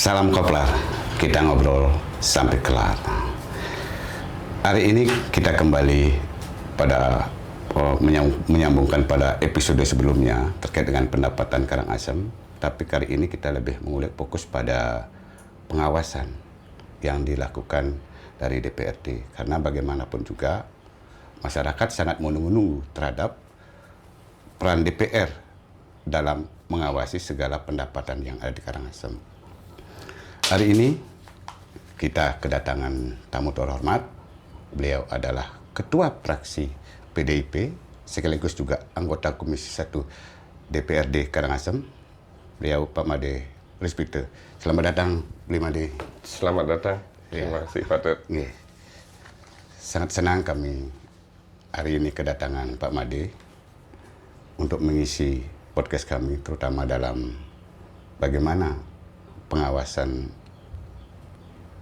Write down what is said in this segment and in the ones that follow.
Salam koplar, kita ngobrol sampai kelar. Hari ini kita kembali pada menyambungkan pada episode sebelumnya terkait dengan pendapatan Karangasem. Tapi kali ini kita lebih mengulik fokus pada pengawasan yang dilakukan dari DPRD. Karena bagaimanapun juga masyarakat sangat menunggu terhadap peran DPR dalam mengawasi segala pendapatan yang ada di Karangasem. Hari ini kita kedatangan tamu terhormat. Beliau adalah Ketua Fraksi PDIP, sekaligus juga anggota Komisi 1 DPRD Karangasem. Beliau Pak Made Rizpite. Selamat datang, Bli Made. Selamat datang. Terima kasih, Fatut. Sangat senang kami hari ini kedatangan Pak Made untuk mengisi podcast kami, terutama dalam bagaimana pengawasan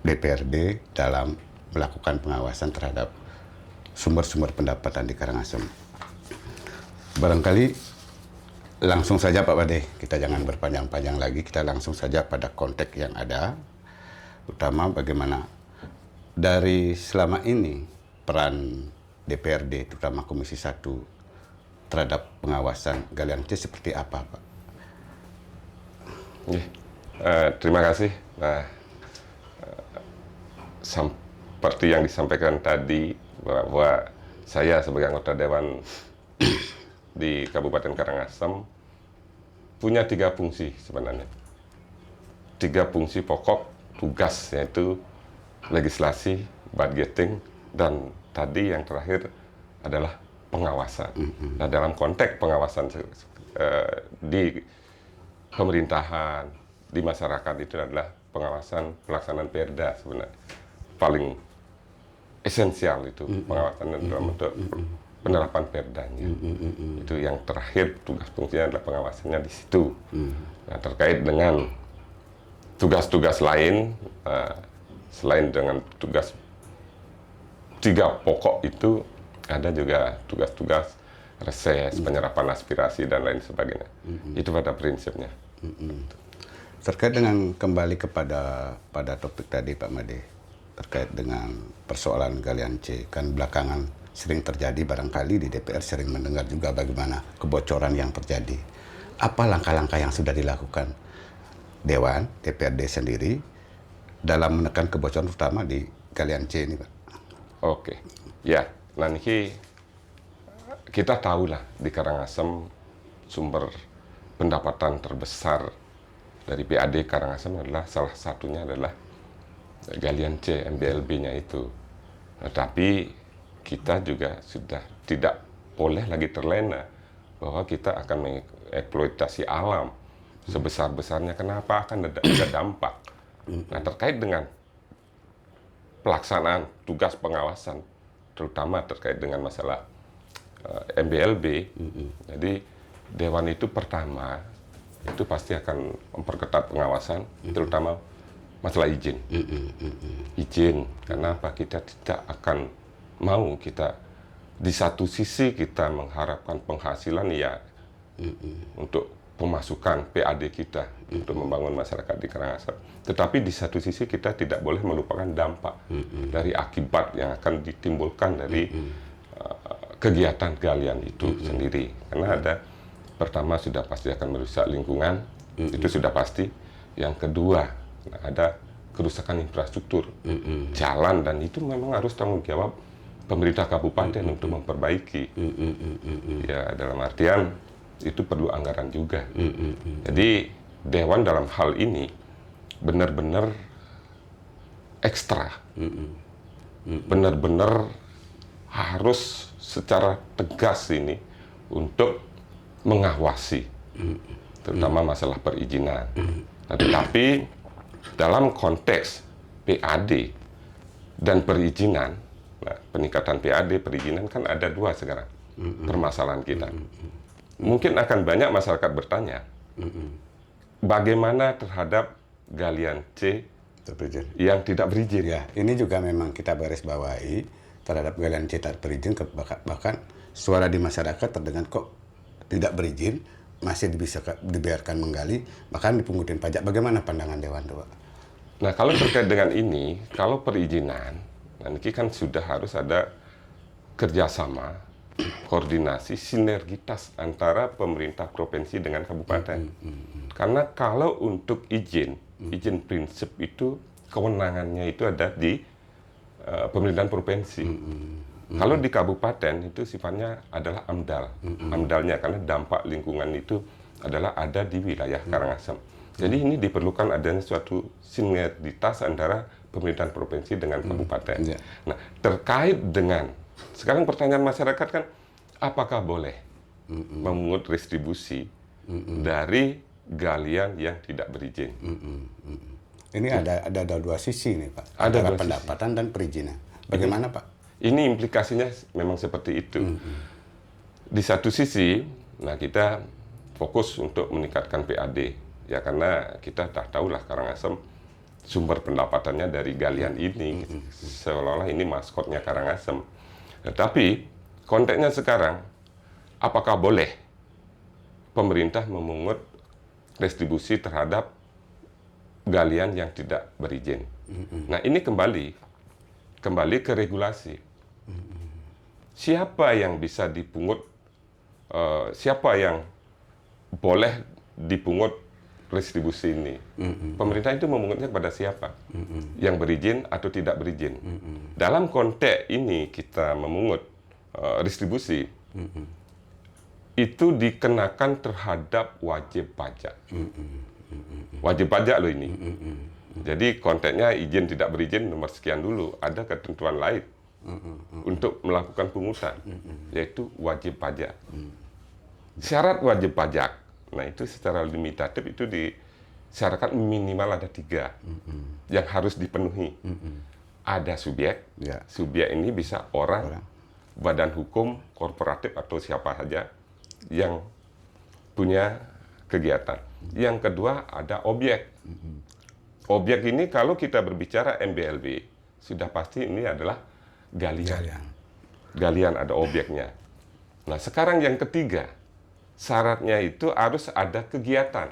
DPRD dalam melakukan pengawasan terhadap sumber-sumber pendapatan di Karangasem. Barangkali langsung saja Pak Made, kita jangan berpanjang-panjang lagi, kita langsung saja pada konteks yang ada, terutama bagaimana dari selama ini peran DPRD, terutama Komisi 1 terhadap pengawasan galian C seperti apa, Pak? Terima kasih. Seperti yang disampaikan tadi, bahwa saya sebagai anggota Dewan di Kabupaten Karangasem punya 3 fungsi sebenarnya. 3 fungsi pokok tugas, yaitu legislasi, budgeting, dan tadi yang terakhir adalah pengawasan. Nah, dalam konteks pengawasan di pemerintahan, di masyarakat, itu adalah pengawasan pelaksanaan perda sebenarnya. Paling esensial itu pengawasan dalam bentuk penerapan perdanya. Itu yang terakhir, tugas fungsinya adalah pengawasannya di situ. Nah, terkait dengan tugas-tugas lain, selain dengan tugas 3 pokok itu, ada juga tugas-tugas reses, penyerapan aspirasi, dan lain sebagainya. Itu pada prinsipnya. Terkait dengan kembali kepada topik tadi Pak Made, terkait dengan persoalan galian C, kan belakangan sering terjadi, barangkali di DPR sering mendengar juga bagaimana kebocoran yang terjadi. Apa langkah-langkah yang sudah dilakukan Dewan, DPRD sendiri dalam menekan kebocoran terutama di galian C ini, Pak? Oke, ya, nanti kita tahulah di Karangasem sumber pendapatan terbesar dari PAD Karangasem adalah salah satunya adalah galian C, MBLB-nya itu. Nah, tapi kita juga sudah tidak boleh lagi terlena bahwa kita akan mengeksploitasi alam sebesar-besarnya. Kenapa? Akan ada dampak. Nah, terkait dengan pelaksanaan tugas pengawasan, terutama terkait dengan masalah MBLB, jadi Dewan itu pertama itu pasti akan memperketat pengawasan, terutama masalah izin. Izin, karena apa? Kita tidak akan mau kita di satu sisi kita mengharapkan penghasilan ya untuk pemasukan PAD kita untuk membangun masyarakat di Karangasem. Tetapi di satu sisi kita tidak boleh melupakan dampak dari akibat yang akan ditimbulkan dari kegiatan galian itu sendiri. Karena ada, pertama sudah pasti akan merusak lingkungan, itu sudah pasti. Yang kedua, ada kerusakan infrastruktur, jalan, dan itu memang harus tanggung jawab pemerintah kabupaten untuk memperbaiki. Ya, dalam artian itu perlu anggaran juga. Jadi Dewan dalam hal ini benar-benar ekstra, benar-benar harus secara tegas ini untuk mengawasi, terutama masalah perizinan. Nah, tetapi dalam konteks PAD dan perizinan, nah, peningkatan PAD, perizinan kan ada 2 sekarang permasalahan kita. Mungkin akan banyak masyarakat bertanya, bagaimana terhadap galian C yang tidak berizin? Ya, ini juga memang kita garis bawahi terhadap galian C tak berizin, bahkan suara di masyarakat terdengar kok tidak berizin, masih bisa dibiarkan menggali, bahkan dipungutin pajak. Bagaimana pandangan Dewan, Pak? Nah, kalau terkait dengan ini, kalau perizinan, nanti kan sudah harus ada kerjasama, koordinasi, sinergitas antara pemerintah provinsi dengan kabupaten. Karena kalau untuk izin prinsip itu kewenangannya itu ada di pemerintahan provinsi. Kalau di kabupaten itu sifatnya adalah AMDAL, AMDALnya karena dampak lingkungan itu adalah ada di wilayah Karangasem. Jadi ini diperlukan adanya suatu sinergitas antara pemerintahan provinsi dengan kabupaten. Nah, terkait dengan sekarang pertanyaan masyarakat kan, apakah boleh memungut retribusi dari galian yang tidak berizin? Ini ada dua sisi nih Pak, Ada antara dua pendapatan dan perizinan. Bagaimana Pak? Ini implikasinya memang seperti itu. Di satu sisi, nah kita fokus untuk meningkatkan PAD, ya karena kita tak tahulah Karangasem sumber pendapatannya dari galian ini, seolah-olah ini maskotnya Karangasem. Tapi konteksnya sekarang, apakah boleh pemerintah memungut retribusi terhadap galian yang tidak berizin? Nah ini kembali ke regulasi. Siapa yang bisa dipungut, siapa yang boleh dipungut retribusi ini? Pemerintah itu memungutnya kepada siapa? Yang berizin atau tidak berizin? Dalam konteks ini kita memungut retribusi, itu dikenakan terhadap wajib pajak. Wajib pajak loh ini. Jadi konteksnya izin tidak berizin nomor sekian dulu, ada ketentuan lain untuk melakukan pungutan, yaitu wajib pajak. Syarat wajib pajak, nah itu secara limitatif itu disyaratkan minimal ada 3 yang harus dipenuhi. Ada subjek, subjek ini bisa orang, badan hukum, korporatif atau siapa saja yang punya kegiatan. Yang kedua ada objek. Objek ini kalau kita berbicara MBLB, sudah pasti ini adalah galian ada objeknya. Nah sekarang yang ketiga, syaratnya itu harus ada kegiatan.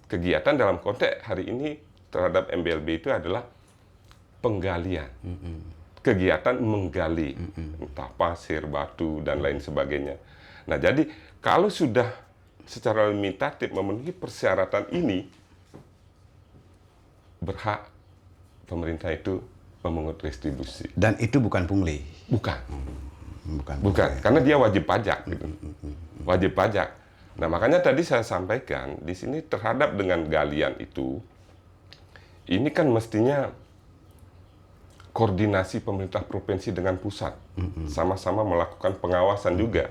Kegiatan dalam konteks hari ini terhadap MBLB itu adalah penggalian. Kegiatan menggali, entah pasir, batu, dan lain sebagainya. Nah jadi kalau sudah secara limitatif memenuhi persyaratan ini, berhak pemerintah itu memungut retribusi. Dan itu bukan pungli. Bukan. Bukan. Karena dia wajib pajak gitu. Wajib pajak. Nah, makanya tadi saya sampaikan di sini terhadap dengan galian itu ini kan mestinya koordinasi pemerintah provinsi dengan pusat. Sama-sama melakukan pengawasan juga.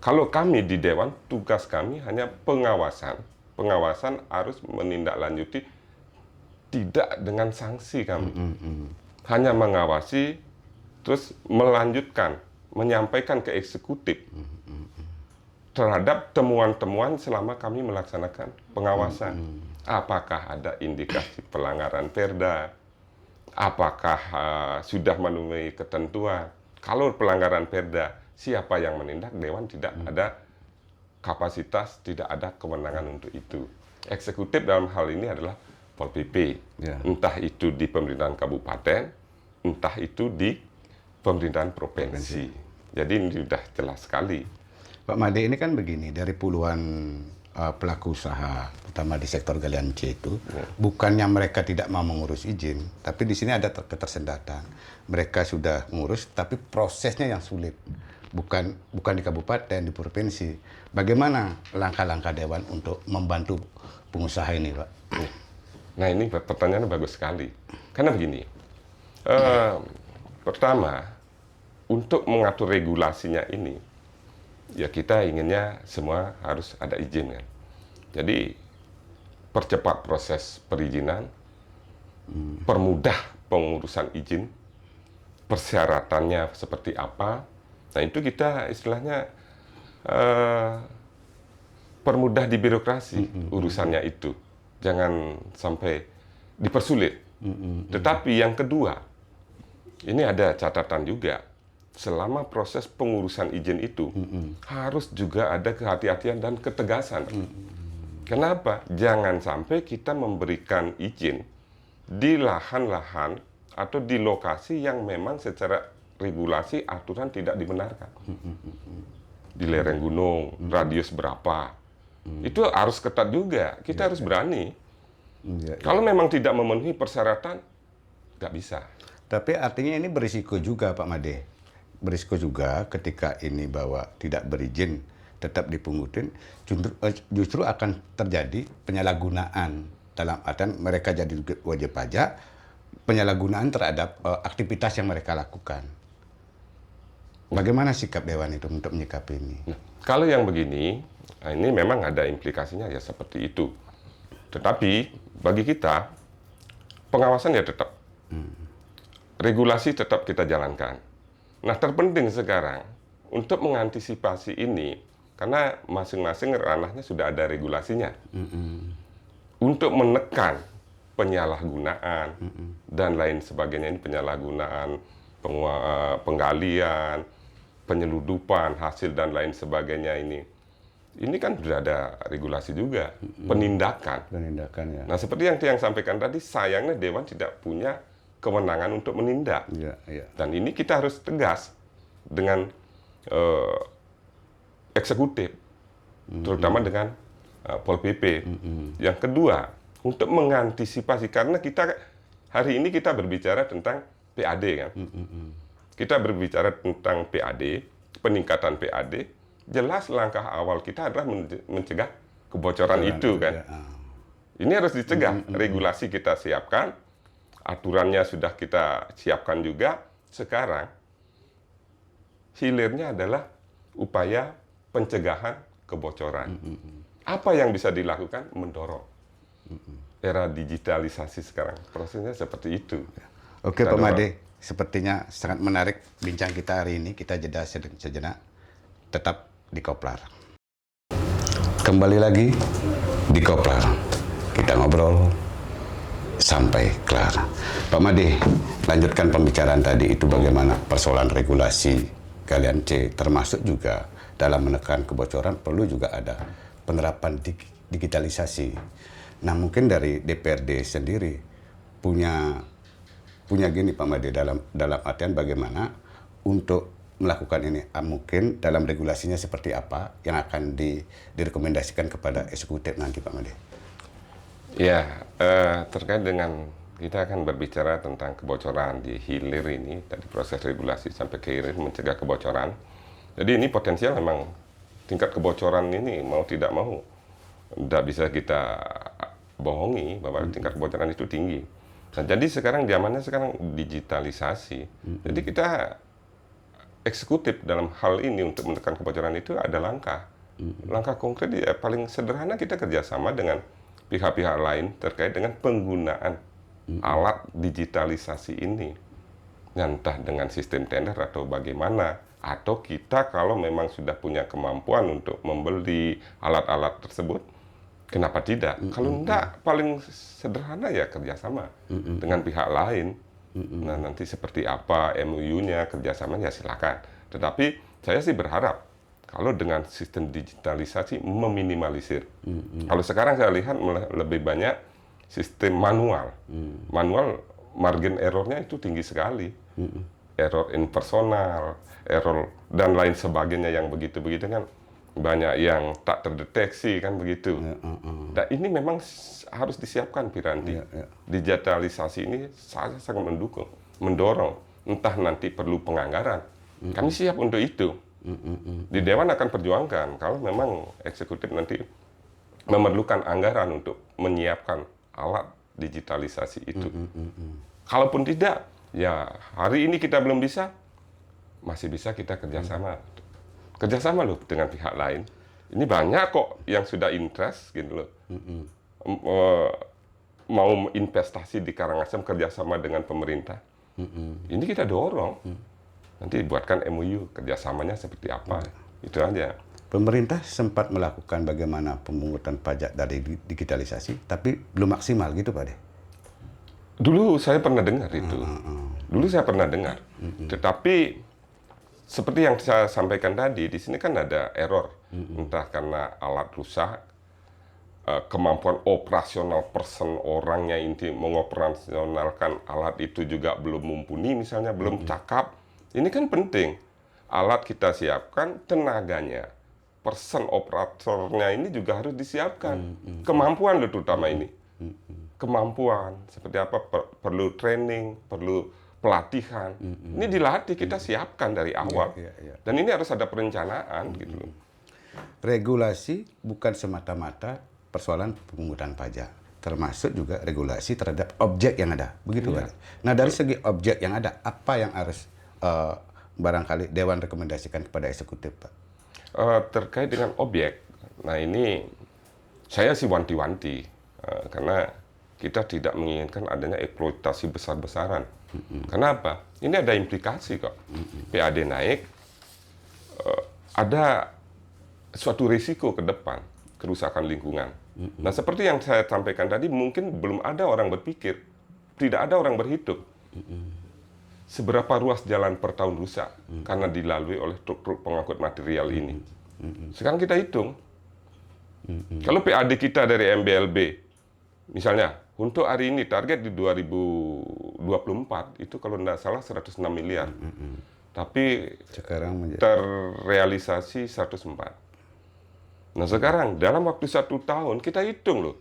Kalau kami di dewan, tugas kami hanya pengawasan. Pengawasan harus menindaklanjuti, tidak dengan sanksi kami. Hanya mengawasi, terus melanjutkan, menyampaikan ke eksekutif terhadap temuan-temuan selama kami melaksanakan pengawasan. Apakah ada indikasi pelanggaran perda? Apakah sudah memenuhi ketentuan? Kalau pelanggaran perda, siapa yang menindak? Dewan tidak ada kapasitas, tidak ada kewenangan untuk itu. Eksekutif dalam hal ini adalah Pol PP, entah itu di pemerintahan kabupaten, entah itu di pemerintahan provinsi. Jadi ini sudah jelas sekali. Pak Made, ini kan begini, dari puluhan pelaku usaha, terutama di sektor galian C itu, bukannya mereka tidak mau mengurus izin, tapi di sini ada ketersendatan. Mereka sudah mengurus, tapi prosesnya yang sulit. Bukan di kabupaten, di provinsi. Bagaimana langkah-langkah Dewan untuk membantu pengusaha ini, Pak? Nah ini pertanyaannya bagus sekali. Karena begini, pertama, untuk mengatur regulasinya ini, ya kita inginnya semua harus ada izin kan. Jadi percepat proses perizinan, permudah pengurusan izin, persyaratannya seperti apa. Nah itu kita istilahnya permudah di birokrasi urusannya itu. Jangan sampai dipersulit. Tetapi yang kedua, ini ada catatan juga. Selama proses pengurusan izin itu, harus juga ada kehati-hatian dan ketegasan. Kenapa? Jangan sampai kita memberikan izin di lahan-lahan atau di lokasi yang memang secara regulasi aturan tidak dibenarkan. Di lereng gunung, radius berapa. Itu harus ketat juga. Kita harus berani. Kalau memang tidak memenuhi persyaratan, nggak bisa. Tapi artinya ini berisiko juga Pak Made. Berisiko juga ketika ini bahwa tidak berizin, tetap dipungutin, justru akan terjadi penyalahgunaan. Dalam artian mereka jadi wajib pajak, penyalahgunaan terhadap aktivitas yang mereka lakukan. Bagaimana sikap Dewan itu untuk menyikapi ini? Nah, kalau yang begini, ini memang ada implikasinya ya seperti itu. Tetapi bagi kita, pengawasan ya tetap. Regulasi tetap kita jalankan. Nah, terpenting sekarang untuk mengantisipasi ini, karena masing-masing ranahnya sudah ada regulasinya. Untuk menekan penyalahgunaan dan lain sebagainya, ini penyalahgunaan, penggalian, penyeludupan hasil dan lain sebagainya ini kan sudah ada regulasi juga, penindakan. Penindakan ya. Nah, seperti yang sampaikan tadi, sayangnya Dewan tidak punya kewenangan untuk menindak. Iya. Dan ini kita harus tegas dengan eksekutif, terutama dengan Pol PP. Yang kedua, untuk mengantisipasi, karena hari ini kita berbicara tentang PAD kan. Kita berbicara tentang PAD, peningkatan PAD, jelas langkah awal kita adalah mencegah kebocoran itu kan. Ini harus dicegah, regulasi kita siapkan, aturannya sudah kita siapkan juga. Sekarang hilirnya adalah upaya pencegahan kebocoran. Apa yang bisa dilakukan? Mendorong. Era digitalisasi sekarang, prosesnya seperti itu. Oke Pak Made, sepertinya sangat menarik bincang kita hari ini. Kita jeda sejenak, tetap di Koplar. Kembali lagi di Koplar, kita ngobrol sampai kelar. Pak Made, lanjutkan pembicaraan tadi itu bagaimana persoalan regulasi Galian C, termasuk juga dalam menekan kebocoran perlu juga ada penerapan digitalisasi. Nah, mungkin dari DPRD sendiri punya gini Pak Made, dalam artian bagaimana untuk melakukan ini, mungkin dalam regulasinya seperti apa yang akan direkomendasikan kepada eksekutif nanti Pak Made. Ya, terkait dengan kita akan berbicara tentang kebocoran di hilir ini, tadi proses regulasi sampai ke hilir mencegah kebocoran. Jadi ini potensial memang tingkat kebocoran ini mau tidak mau tidak bisa kita bohongi bahwa tingkat kebocoran itu tinggi. Nah, jadi sekarang zamannya digitalisasi. Jadi kita eksekutif dalam hal ini untuk menekan kebocoran itu ada langkah. Langkah konkret ya paling sederhana kita kerjasama dengan pihak-pihak lain terkait dengan penggunaan alat digitalisasi ini. Entah dengan sistem tender atau bagaimana. Atau kita kalau memang sudah punya kemampuan untuk membeli alat-alat tersebut, kenapa tidak? Kalau enggak, paling sederhana ya kerjasama dengan pihak lain. Nah, nanti seperti apa MOU-nya, kerjasamanya silakan. Tetapi saya sih berharap kalau dengan sistem digitalisasi meminimalisir. Kalau sekarang saya lihat lebih banyak sistem manual. Manual margin errornya itu tinggi sekali. Error impersonal, error dan lain sebagainya yang begitu-begitu kan banyak yang tak terdeteksi kan begitu. Dan ini memang harus disiapkan Piranti. Digitalisasi ini saya sangat mendorong. Entah nanti perlu penganggaran. Kami siap untuk itu. Di Dewan akan perjuangkan kalau memang eksekutif nanti memerlukan anggaran untuk menyiapkan alat digitalisasi itu. Kalaupun tidak, ya hari ini kita belum bisa, masih bisa kita kerjasama. Kerjasama loh dengan pihak lain. Ini banyak kok yang sudah interest gitu loh. Mau investasi di Karangasem kerjasama dengan pemerintah. Ini kita dorong. Nanti buatkan MOU kerjasamanya seperti apa. Itu aja. Pemerintah sempat melakukan bagaimana pemungutan pajak dari digitalisasi, tapi belum maksimal gitu Pak De. Dulu saya pernah dengar itu. Dulu saya pernah dengar. Tetapi seperti yang saya sampaikan tadi, di sini kan ada error. Entah karena alat rusak, kemampuan operasional orangnya inti mengoperasionalkan alat itu juga belum mumpuni, misalnya belum cakap. Ini kan penting. Alat kita siapkan, tenaganya, operatornya ini juga harus disiapkan. Kemampuan loh terutama ini. Kemampuan seperti apa, perlu training, perlu pelatihan. Ini dilatih, kita siapkan dari awal. Dan ini harus ada perencanaan gitu loh. Regulasi bukan semata-mata persoalan pemungutan pajak, termasuk juga regulasi terhadap objek yang ada. Begitu kan? Nah, dari segi objek yang ada, apa yang harus barangkali Dewan rekomendasikan kepada eksekutif, Pak? Terkait dengan objek, nah ini saya sih wanti-wanti karena kita tidak menginginkan adanya eksploitasi besar-besaran. Kenapa? Ini ada implikasi kok. PAD naik, ada suatu risiko ke depan, kerusakan lingkungan. Nah, seperti yang saya sampaikan tadi, mungkin belum ada orang berpikir, tidak ada orang berhitung. Seberapa ruas jalan per tahun rusak karena dilalui oleh truk-truk pengangkut material ini. Sekarang kita hitung. Kalau PAD kita dari MBLB, misalnya, untuk hari ini target di 2024 itu kalau tidak salah 106 miliar. Tapi Sekarang terrealisasi 104. Nah sekarang dalam waktu 1 tahun kita hitung loh.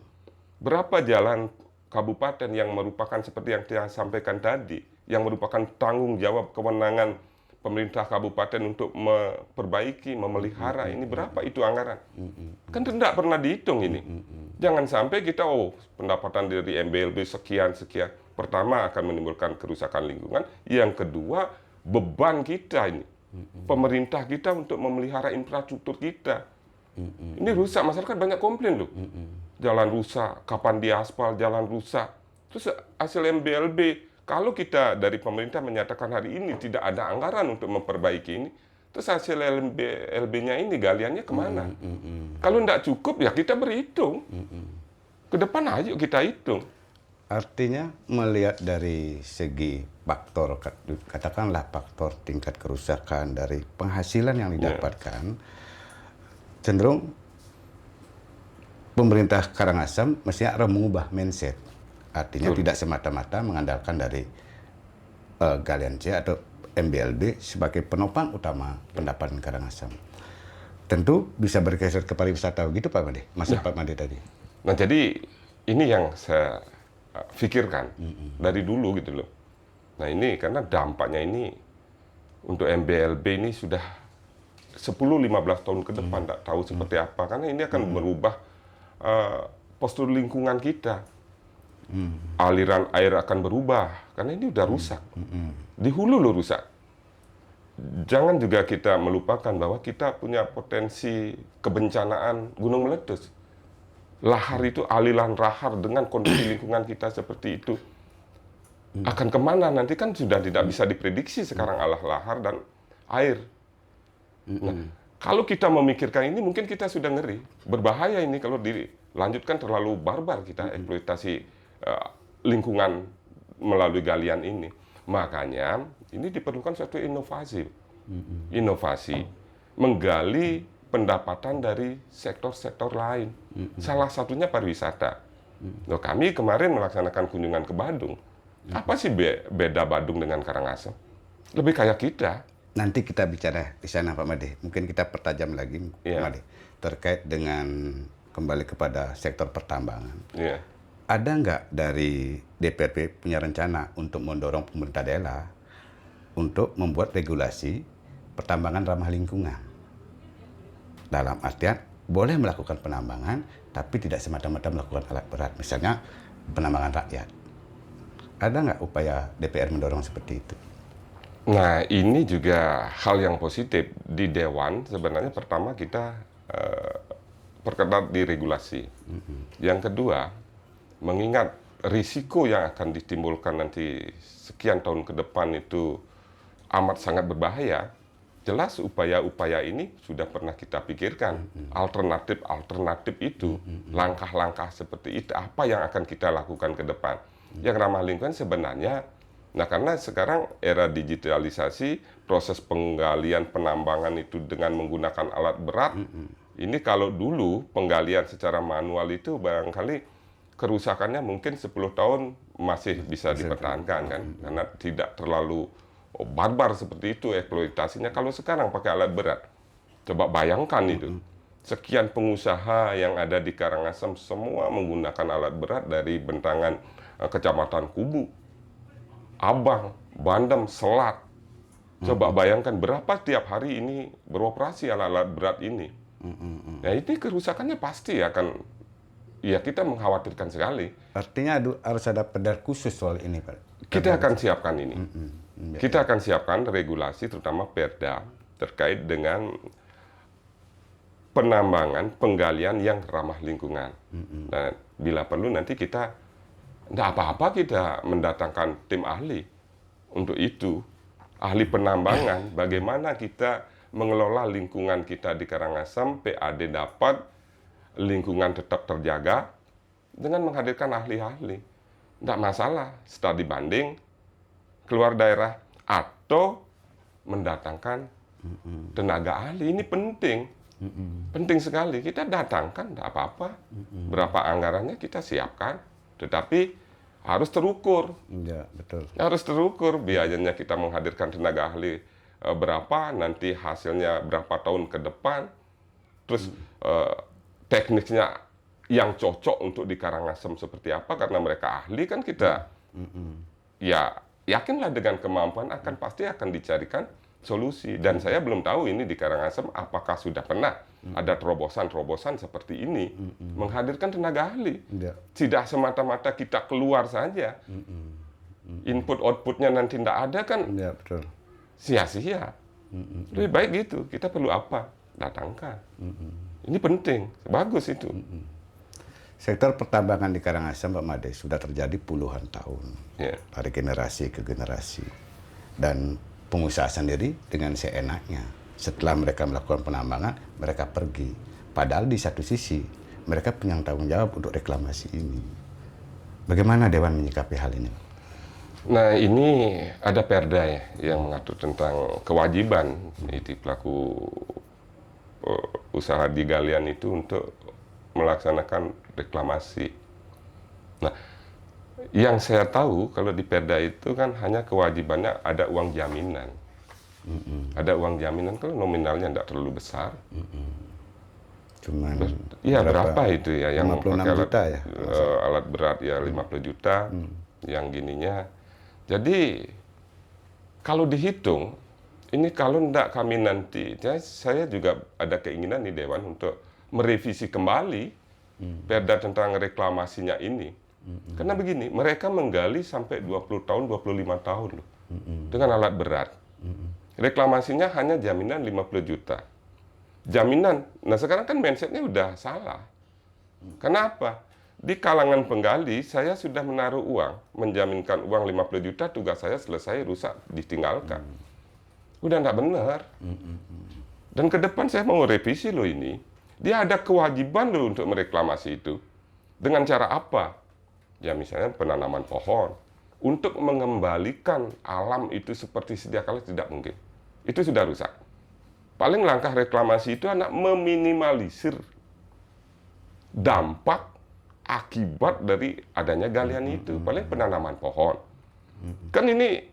Berapa jalan kabupaten yang merupakan seperti yang saya sampaikan tadi, yang merupakan tanggung jawab kewenangan pemerintah kabupaten untuk memperbaiki, memelihara, ini berapa itu anggaran? Kan tidak pernah dihitung ini. Jangan sampai kita, pendapatan dari MBLB sekian-sekian. Pertama akan menimbulkan kerusakan lingkungan. Yang kedua, beban kita ini. Pemerintah kita untuk memelihara infrastruktur kita. Ini rusak, masyarakat banyak komplain loh. Jalan rusak, kapan diaspal, jalan rusak. Terus hasil MBLB, kalau kita dari pemerintah menyatakan hari ini tidak ada anggaran untuk memperbaiki ini, terus hasil LB-nya ini galiannya kemana? Kalau tidak cukup ya kita berhitung. Ke depan ayo kita hitung. artinya melihat dari segi faktor, katakanlah faktor tingkat kerusakan dari penghasilan yang didapatkan, cenderung pemerintah Karangasem mestinya harus mengubah mindset. Artinya tidak semata-mata mengandalkan dari Galian C atau MBLB sebagai penopang utama pendapatan Karangasem. Tentu bisa bergeser ke pariwisata, gitu Pak Made, maksud Pak Made tadi. Nah jadi ini yang saya pikirkan dari dulu gitu loh. Nah ini karena dampaknya ini untuk MBLB ini sudah 10-15 tahun ke depan, tak tahu seperti apa, karena ini akan merubah postur lingkungan kita. Aliran air akan berubah karena ini udah rusak. Di hulu lo rusak. Jangan juga kita melupakan bahwa kita punya potensi kebencanaan gunung meletus. Lahar itu, aliran lahar dengan kondisi lingkungan kita seperti itu akan kemana nanti kan sudah tidak bisa diprediksi sekarang lahar dan air. Nah, kalau kita memikirkan ini mungkin kita sudah ngeri. Berbahaya ini kalau dilanjutkan terlalu barbar kita eksploitasi lingkungan melalui galian ini. Makanya ini diperlukan suatu inovasi. Inovasi menggali pendapatan dari sektor-sektor lain. Salah satunya pariwisata. Loh, kami kemarin melaksanakan kunjungan ke Badung. Apa sih beda Badung dengan Karangasem? Lebih kayak kita. Nanti kita bicara di sana Pak Made. Mungkin kita pertajam lagi Pak Made terkait dengan kembali kepada sektor pertambangan. Ada nggak dari DPRP punya rencana untuk mendorong pemerintah daerah untuk membuat regulasi pertambangan ramah lingkungan? Dalam artian boleh melakukan penambangan, tapi tidak semata-mata melakukan alat berat, misalnya penambangan rakyat. Ada nggak upaya DPR mendorong seperti itu? Nah, ini juga hal yang positif di Dewan. Sebenarnya pertama kita perketat di regulasi. Yang kedua, mengingat risiko yang akan ditimbulkan nanti sekian tahun ke depan itu amat sangat berbahaya, jelas upaya-upaya ini sudah pernah kita pikirkan. Alternatif itu, langkah-langkah seperti itu, apa yang akan kita lakukan ke depan. Yang ramah lingkungan sebenarnya, nah karena sekarang era digitalisasi, proses penggalian penambangan itu dengan menggunakan alat berat, Ini kalau dulu penggalian secara manual itu barangkali kerusakannya mungkin 10 tahun masih bisa dipertahankan kan, karena tidak terlalu barbar seperti itu eksploitasinya. Kalau sekarang pakai alat berat, coba bayangkan itu. Sekian pengusaha yang ada di Karangasem semua menggunakan alat berat dari bentangan Kecamatan Kubu, Abang, Bandem, Selat. Coba bayangkan berapa tiap hari ini beroperasi alat-alat berat ini. Nah, ini kerusakannya pasti akan, ya kita mengkhawatirkan sekali. Artinya harus ada perda khusus soal ini, Pak. Kita akan siapkan ini. Kita akan siapkan regulasi, terutama perda, terkait dengan penambangan, penggalian yang ramah lingkungan. Dan bila perlu nanti kita, tidak apa-apa kita mendatangkan tim ahli untuk itu. Ahli penambangan, bagaimana kita mengelola lingkungan kita di Karangasem, PAD dapat, lingkungan tetap terjaga, dengan menghadirkan ahli-ahli. Tidak masalah, studi banding, keluar daerah, atau mendatangkan tenaga ahli. Ini penting. Penting sekali. Kita datangkan, tidak apa-apa. Berapa anggarannya kita siapkan, tetapi harus terukur. Ya, betul. Harus terukur. Biayanya kita menghadirkan tenaga ahli berapa, nanti hasilnya berapa tahun ke depan. Terus tekniknya yang cocok untuk di Karangasem seperti apa, karena mereka ahli kan kita ya yakinlah dengan kemampuan pasti akan dicarikan solusi. Dan saya belum tahu ini di Karangasem apakah sudah pernah ada terobosan-terobosan seperti ini menghadirkan tenaga ahli. Tidak semata-mata kita keluar saja. Input outputnya nanti tidak ada kan betul. sia-sia. Lebih baik gitu. Kita perlu apa? Datangkan. Ini penting. Bagus itu. Sektor pertambangan di Karangasem, Pak Made, sudah terjadi puluhan tahun. Dari generasi ke generasi. Dan pengusaha sendiri dengan seenaknya. Setelah mereka melakukan penambangan, mereka pergi. Padahal di satu sisi, mereka punya tanggung jawab untuk reklamasi ini. Bagaimana Dewan menyikapi hal ini? Nah, ini ada perda ya yang mengatur tentang kewajiban itu pelaku usaha di galian itu untuk melaksanakan reklamasi. Nah, yang saya tahu kalau di perda itu kan hanya kewajibannya ada uang jaminan. Ada uang jaminan kalau nominalnya tidak terlalu besar. Cuman ya berapa itu ya yang 56 pakai juta ya? Alat berat ya 50 juta yang gininya. Jadi kalau dihitung ini kalau tidak kami nanti, ya saya juga ada keinginan di Dewan untuk merevisi kembali perda tentang reklamasinya ini. Karena begini, mereka menggali sampai 20 tahun, 25 tahun loh. Dengan alat berat. Reklamasinya hanya jaminan 50 juta. Jaminan. Nah, sekarang kan mindsetnya udah salah. Kenapa? Di kalangan penggali, saya sudah menaruh uang, menjaminkan uang 50 juta, tugas saya selesai, rusak, ditinggalkan. Udah enggak benar. Dan ke depan saya mau revisi loh ini. Dia ada kewajiban loh untuk mereklamasi itu. Dengan cara apa? Ya misalnya penanaman pohon. Untuk mengembalikan alam itu seperti sedia kala tidak mungkin. Itu sudah rusak. Paling langkah reklamasi itu anak meminimalisir dampak akibat dari adanya galian itu. Paling penanaman pohon. Kan ini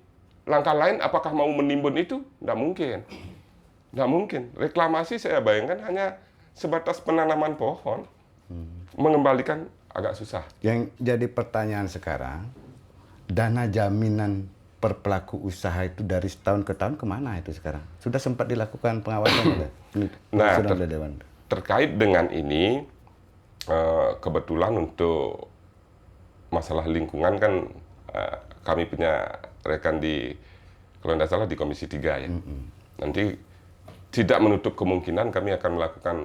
langkah lain apakah mau menimbun itu? Tidak mungkin. Tidak mungkin. Reklamasi saya bayangkan hanya sebatas penanaman pohon. Mengembalikan agak susah. Yang jadi pertanyaan sekarang, dana jaminan per pelaku usaha itu dari setahun ke tahun kemana itu sekarang? Sudah sempat dilakukan pengawasan oleh Nah, Dewan? terkait dengan ini, kebetulan untuk masalah lingkungan kan kami punya rekan di, kalau tidak salah di Komisi 3 ya. Nanti tidak menutup kemungkinan kami akan melakukan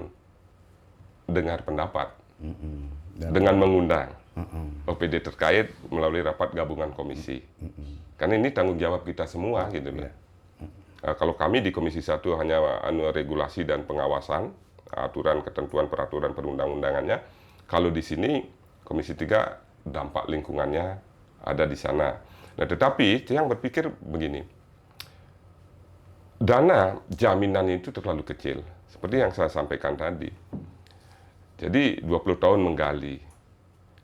dengar pendapat dengan mengundang OPD terkait melalui rapat gabungan komisi. Karena ini tanggung jawab kita semua gitu loh. Kalau kami di Komisi 1 hanya regulasi dan pengawasan, aturan, ketentuan, peraturan perundang-undangannya. Kalau di sini Komisi 3 dampak lingkungannya ada di sana. Nah, tetapi yang berpikir begini. Dana jaminan itu terlalu kecil. Seperti yang saya sampaikan tadi. Jadi 20 tahun menggali.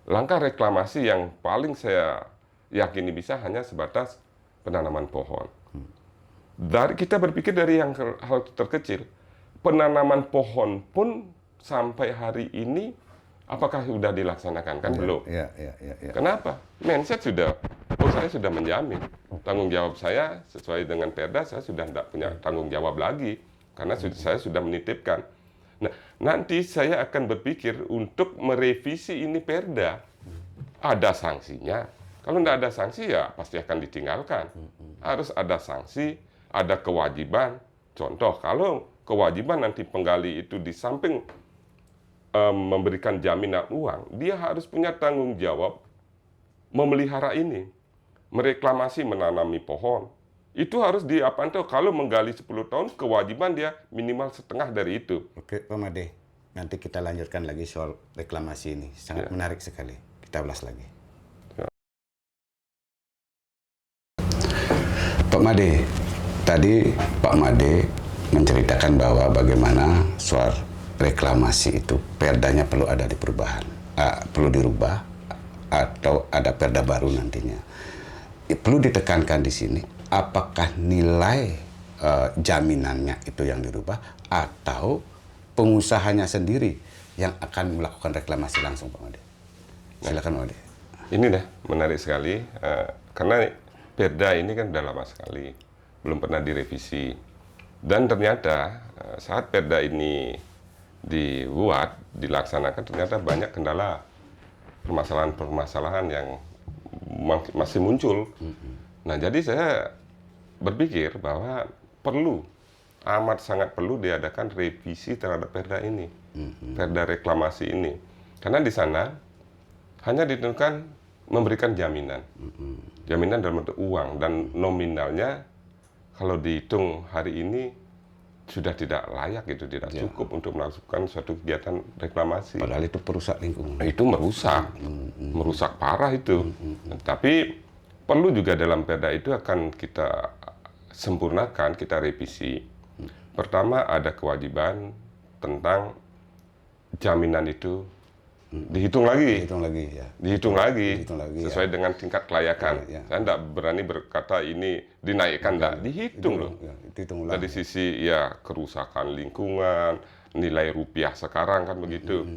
Langkah reklamasi yang paling saya yakini bisa hanya sebatas penanaman pohon. Kita berpikir dari yang hal terkecil. Penanaman pohon pun sampai hari ini apakah sudah dilaksanakan? Kan belum. Ya. Kenapa? Mindset sudah, saya sudah menjamin. Tanggung jawab saya sesuai dengan Perda, saya sudah tidak punya tanggung jawab lagi. Karena saya sudah menitipkan. Nah, nanti saya akan berpikir untuk merevisi ini Perda. Ada sanksinya. Kalau tidak ada sanksi ya pasti akan ditinggalkan. Harus ada sanksi, ada kewajiban. Contoh, kalau kewajiban nanti penggali itu di samping memberikan jaminan uang, dia harus punya tanggung jawab memelihara ini. Mereklamasi, menanami pohon. Itu harus diapantau. Kalau menggali 10 tahun, kewajiban dia minimal setengah dari itu. Oke, Pak Made. Nanti kita lanjutkan lagi soal reklamasi ini. Sangat menarik sekali. Kita ulas lagi. Pak Made, tadi Pak Made menceritakan bahwa bagaimana soal reklamasi itu perdanya perlu ada di perubahan, perlu dirubah atau ada perda baru nantinya. Perlu ditekankan di sini, apakah nilai jaminannya itu yang dirubah atau pengusahanya sendiri yang akan melakukan reklamasi langsung, Pak Made? Silakan, Pak Made. Ini dah menarik sekali karena Perda ini kan udah lama sekali, belum pernah direvisi. Dan ternyata saat Perda ini dibuat, dilaksanakan, ternyata banyak kendala, permasalahan-permasalahan yang masih muncul. Nah, jadi saya berpikir bahwa amat sangat perlu diadakan revisi terhadap Perda ini, Perda reklamasi ini. Karena di sana hanya ditentukan memberikan jaminan. Jaminan dalam bentuk uang dan nominalnya kalau dihitung hari ini sudah tidak layak gitu, tidak cukup untuk melakukan suatu kegiatan reklamasi. Padahal itu perusak lingkungan. Itu merusak parah itu. Tapi perlu juga dalam Perda itu akan kita sempurnakan, kita revisi. Pertama ada kewajiban tentang jaminan itu dihitung lagi. Dihitung lagi sesuai dengan tingkat kelayakan. Saya tidak berani berkata ini dinaikkan, tidak. Dihitung loh. Dari sisi kerusakan lingkungan, nilai rupiah sekarang kan begitu.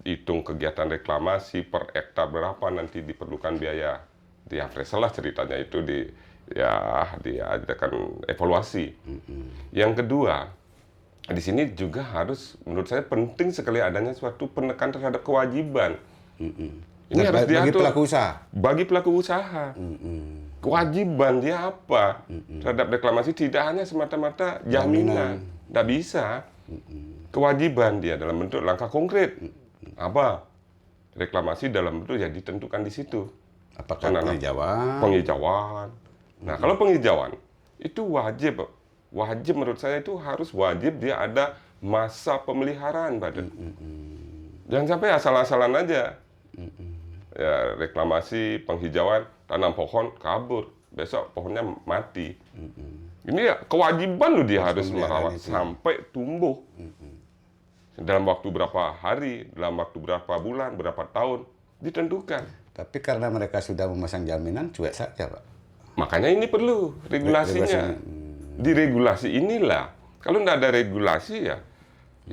Hitung kegiatan reklamasi per hektar berapa nanti diperlukan biaya. Di appraisal lah ceritanya itu diadakan evaluasi. Yang kedua, di sini juga harus, menurut saya penting sekali adanya suatu penekan terhadap kewajiban. Ini harus diatur. Bagi pelaku usaha. Kewajiban dia apa? Terhadap reklamasi tidak hanya semata-mata jaminan. Tidak bisa. Kewajiban dia dalam bentuk langkah konkret. Apa? Reklamasi dalam bentuk yang ditentukan di situ. Apakah penghijauan. Nah, kalau penghijauan itu wajib menurut saya itu harus wajib dia ada masa pemeliharaan, Pak. Jangan sampai asal-asalan aja. Ya, reklamasi, penghijauan, tanam pohon, kabur. Besok pohonnya mati. Ini kewajiban loh dia harus merawat sampai tumbuh. Dalam waktu berapa hari, dalam waktu berapa bulan, berapa tahun, ditentukan. Tapi karena mereka sudah memasang jaminan, cuek saja, Pak. Makanya ini perlu regulasinya. Di regulasi inilah. Kalau tidak ada regulasi ya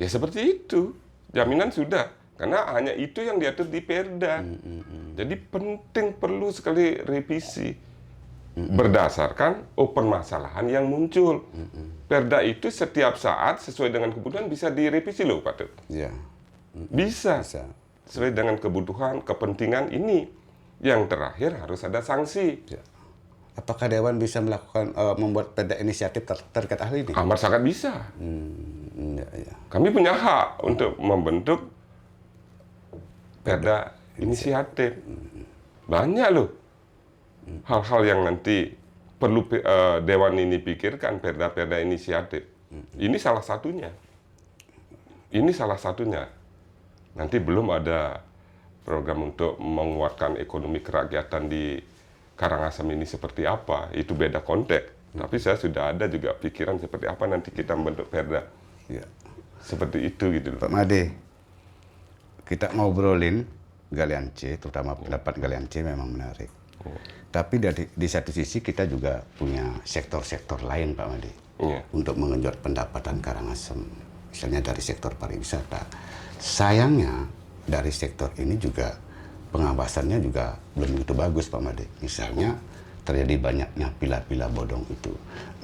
seperti itu. Jaminan sudah. Karena hanya itu yang diatur di Perda. Jadi penting perlu sekali revisi. Berdasarkan permasalahan yang muncul. Perda itu setiap saat sesuai dengan kebutuhan bisa direvisi loh, Pak. Bisa. Sesuai dengan kebutuhan, kepentingan ini. Yang terakhir harus ada sanksi. Apakah Dewan bisa melakukan membuat perda inisiatif terkait hal ini? Amat sangat bisa. Kami punya hak untuk membentuk perda inisiatif. Banyak loh hal-hal yang nanti perlu Dewan ini pikirkan, perda-perda inisiatif. Ini salah satunya. Nanti belum ada program untuk menguatkan ekonomi kerakyatan di Karangasem ini seperti apa, itu beda konteks. Tapi saya sudah ada juga pikiran seperti apa nanti kita membentuk perda. Seperti itu gitu loh. Pak Made, kita ngobrolin galian C, terutama pendapat galian C memang menarik. Tapi di satu sisi kita juga punya sektor-sektor lain Pak Made untuk mengenjot pendapatan Karangasem. Misalnya dari sektor pariwisata. Sayangnya dari sektor ini juga pengawasannya juga belum begitu bagus Pak Made. Misalnya terjadi banyaknya pila-pila bodong itu.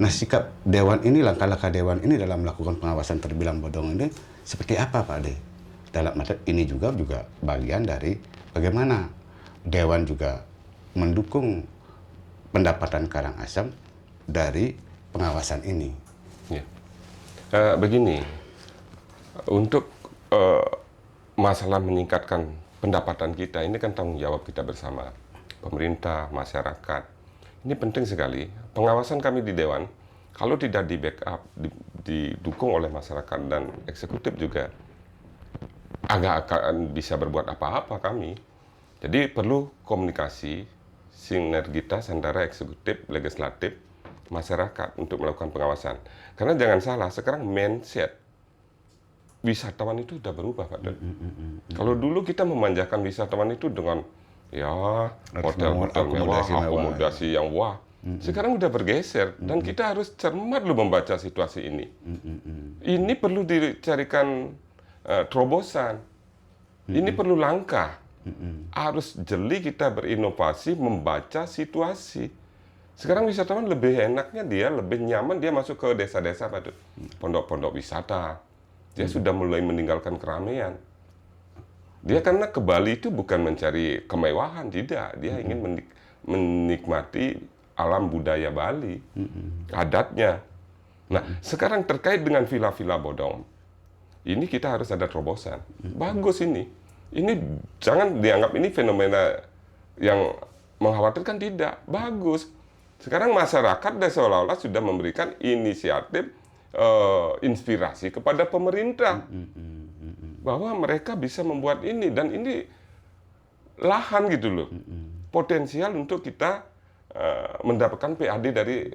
Nah sikap Dewan ini, langkah-langkah Dewan ini dalam melakukan pengawasan terbilang bodong ini seperti apa Pak Ade? Dalam arti ini juga bagian dari bagaimana Dewan juga mendukung pendapatan Karangasem dari pengawasan ini. Ya. Begini, untuk masalah meningkatkan pendapatan kita, ini kan tanggung jawab kita bersama, pemerintah, masyarakat. Ini penting sekali. Pengawasan kami di Dewan, kalau tidak di backup, didukung oleh masyarakat dan eksekutif juga, agak akan bisa berbuat apa-apa kami. Jadi perlu komunikasi, sinergitas antara eksekutif, legislatif, masyarakat untuk melakukan pengawasan. Karena jangan salah, sekarang mindset wisatawan itu sudah berubah, Pak. Kalau dulu kita memanjakan wisatawan itu dengan hotel-hotel mewah, akomodasi yang wah. Sekarang udah bergeser dan kita harus cermat loh membaca situasi ini. Ini perlu dicarikan terobosan. Ini perlu langkah. Harus jeli kita berinovasi membaca situasi. Sekarang wisatawan lebih enaknya dia lebih nyaman dia masuk ke desa-desa Pak, pondok-pondok wisata. Dia sudah mulai meninggalkan keramaian. Dia karena ke Bali itu bukan mencari kemewahan, tidak. Dia ingin menikmati alam budaya Bali, adatnya. Nah, sekarang terkait dengan villa-villa bodong, ini kita harus ada terobosan. Bagus ini. Ini jangan dianggap ini fenomena yang mengkhawatirkan, tidak. Bagus. Sekarang masyarakat seolah-olah sudah memberikan inisiatif, inspirasi kepada pemerintah. Bahwa mereka bisa membuat ini. Dan ini lahan gitu loh. Potensial untuk kita mendapatkan PAD dari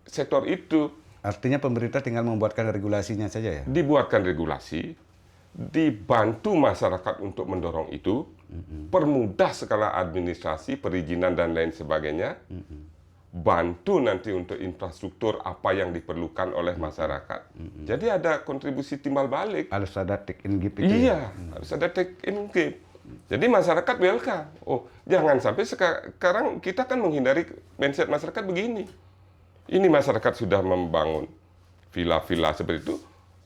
sektor itu. Artinya pemerintah tinggal membuatkan regulasinya saja ya? Dibuatkan regulasi, dibantu masyarakat untuk mendorong itu, permudah skala administrasi, perizinan dan lain sebagainya, bantu nanti untuk infrastruktur apa yang diperlukan oleh masyarakat. Jadi ada kontribusi timbal balik. Harus ada take in give itu. Iya, harus ada take in give. Jadi masyarakat welcome. Oh, jangan sampai sekarang kita kan menghindari mindset masyarakat begini. Ini masyarakat sudah membangun villa-villa seperti itu,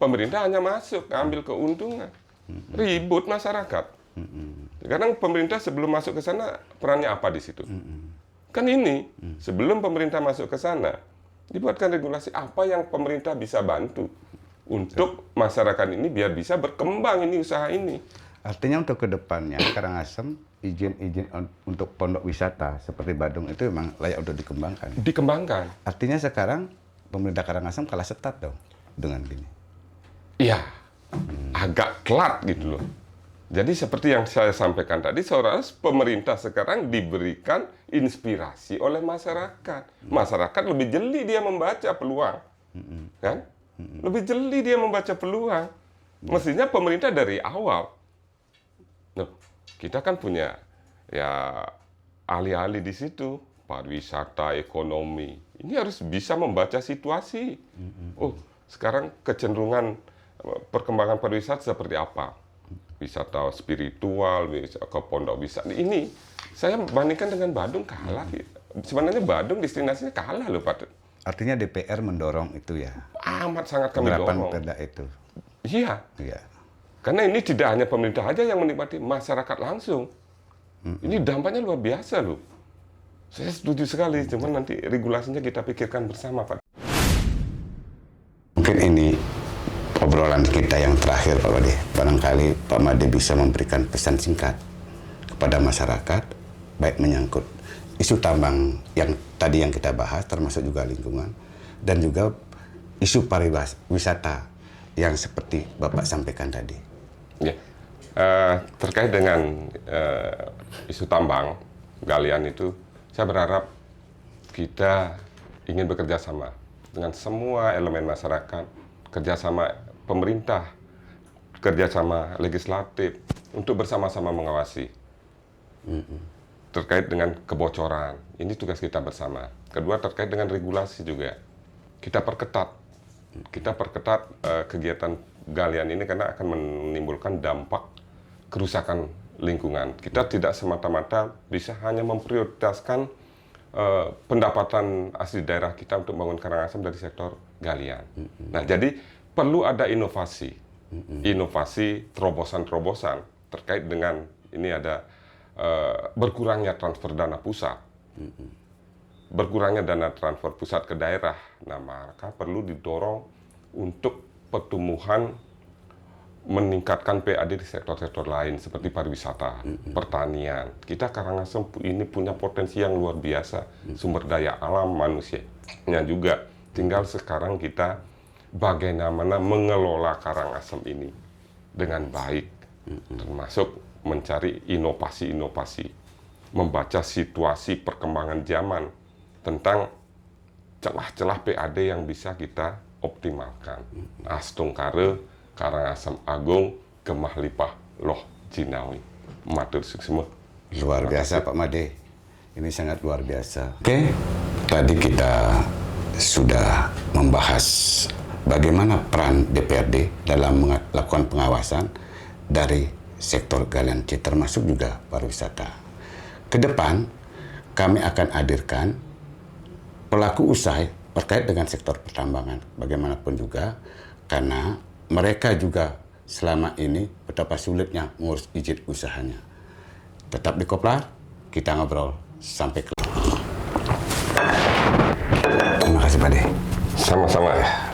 pemerintah hanya masuk, ambil keuntungan. Ribut masyarakat. Sekarang pemerintah sebelum masuk ke sana, perannya apa di situ? Kan ini, sebelum pemerintah masuk ke sana, dibuatkan regulasi apa yang pemerintah bisa bantu untuk masyarakat ini biar bisa berkembang ini usaha ini. Artinya untuk kedepannya Karangasem izin-izin untuk pondok wisata seperti Badung itu memang layak untuk dikembangkan. Dikembangkan. Artinya sekarang pemerintah Karangasem kalah setat dong dengan gini. Iya, agak telat gitu loh. Jadi seperti yang saya sampaikan tadi, seorang pemerintah sekarang diberikan inspirasi oleh masyarakat. Masyarakat lebih jeli dia membaca peluang, kan? Lebih jeli dia membaca peluang. Mestinya pemerintah dari awal. Nah, kita kan punya ya ahli-ahli di situ, pariwisata, ekonomi. Ini harus bisa membaca situasi. Oh, sekarang kecenderungan perkembangan pariwisata seperti apa? Wisata spiritual, ke pondok wisata. Ini saya bandingkan dengan Badung kalah. Sebenarnya Badung destinasinya kalah loh, Pak. Artinya DPR mendorong itu ya. Amat sangat kami dorong. Perda itu. Iya. Iya. Karena ini tidak hanya pemerintah aja yang menikmati, masyarakat langsung. Ini dampaknya luar biasa loh. Saya setuju sekali, cuman nanti regulasinya kita pikirkan bersama, Pak. Mungkin ini obrolan kita yang terakhir, Pak Made. Barangkali Pak Made bisa memberikan pesan singkat kepada masyarakat, baik menyangkut isu tambang yang tadi yang kita bahas, termasuk juga lingkungan, dan juga isu pariwisata yang seperti Bapak sampaikan tadi. Ya, terkait dengan isu tambang, galian itu, saya berharap kita ingin bekerja sama dengan semua elemen masyarakat, kerjasama pemerintah, kerjasama legislatif, untuk bersama-sama mengawasi. Terkait dengan kebocoran, ini tugas kita bersama. Kedua, terkait dengan regulasi juga. Kita perketat kegiatan galian ini karena akan menimbulkan dampak kerusakan lingkungan. Kita tidak semata-mata bisa hanya memprioritaskan pendapatan asli daerah kita untuk membangun Karangasem dari sektor galian. Nah, jadi perlu ada inovasi, terobosan-terobosan terkait dengan ini ada berkurangnya transfer dana pusat, berkurangnya dana transfer pusat ke daerah. Nah, maka perlu didorong untuk pertumbuhan meningkatkan PAD di sektor-sektor lain seperti pariwisata, pertanian. Kita Karangasem ini punya potensi yang luar biasa, sumber daya alam manusianya juga. Tinggal sekarang kita bagaimana mengelola Karangasem ini dengan baik, termasuk mencari inovasi-inovasi, membaca situasi perkembangan zaman tentang celah-celah PAD yang bisa kita optimalkan. Astungkare, Karangasem Agung, Gemah Lipah, Loh Jinawi. Matur suksema. Luar biasa Pak Made. Ini sangat luar biasa. Oke, tadi kita sudah membahas bagaimana peran DPRD dalam melakukan pengawasan dari sektor galian C, termasuk juga pariwisata. Ke depan, kami akan hadirkan pelaku usaha terkait dengan sektor pertambangan. Bagaimanapun juga, karena mereka juga selama ini betapa sulitnya mengurus izin usahanya. Tetap di Koplar, kita ngobrol sampai kelar. Terima kasih Pak De. Sama-sama ya.